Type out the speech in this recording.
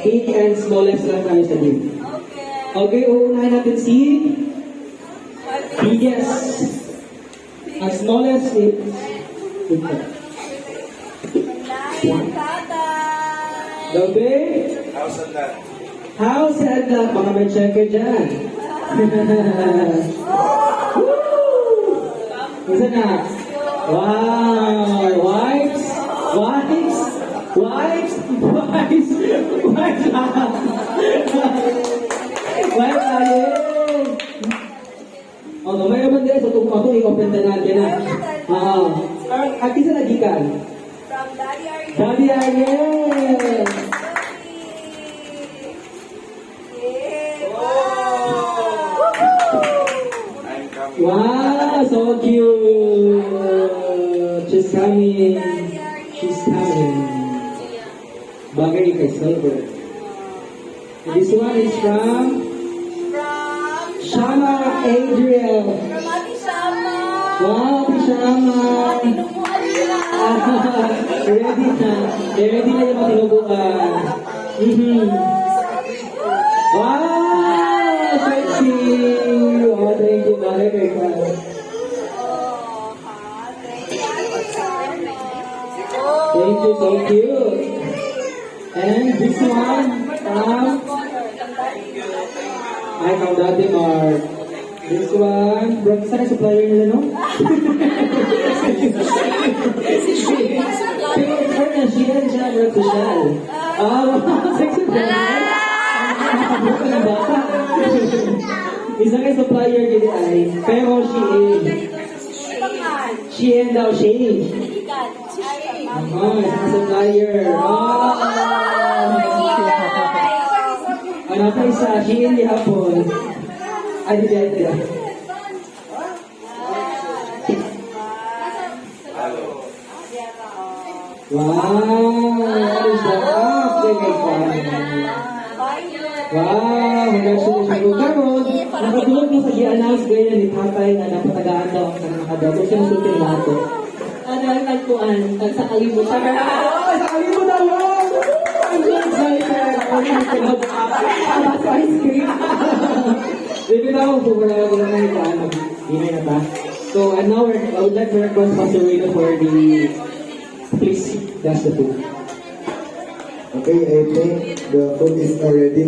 big and smallest lang tayo sa game. Okay, uunahin natin si biggest. Ang smallest is ito. Dobe? House and lot. Baka may checker dyan. Isa na. Wow! Wipes! Wipes! Wipes! Wipes! Wipes! Wipes tayo! O, may naman din sa tukong ako, i-open na natin na. At isa lagi ka? From Daddy Ariel. Daddy Ariel! Wow, so cute! She's coming. She's coming. Bagay kay Silver. This one is from Shama Adriel. From Ate Shama. Wow, Ate Shama. Tinubuan sila. Ready na. Ready na yung matinubuan. Wow! Sexy! Oh, thank you. Bagay kay Carl. Thank you, so cute. And this one from from Daddy Mark. This one, bro, saan ang supplier nila, no? Pero siya, bro, social. Sexy ba? Nakabuka ng bata. Isa kay supplier nila ay, pero she and daw, she. Isa ka supplier. Ano pa isa, she and the apple. Ay, di ba? Wow! What is that? Wow! Congratulations po. Karon, nakatulog mo sa i-announce ganyan ni Tatay na napatagaan daw ang nakadago. Siya nasultin nato. Dahil nagpuan, sa kalimutan. Sa kalimutan mo! I'm so excited! Para sa ice cream! Hindi na ako po wala ko lang na ito. Hindi na ba? So, and now I would like to request Pastor Rino for the... Please, that's the food. Okay, I think the food is already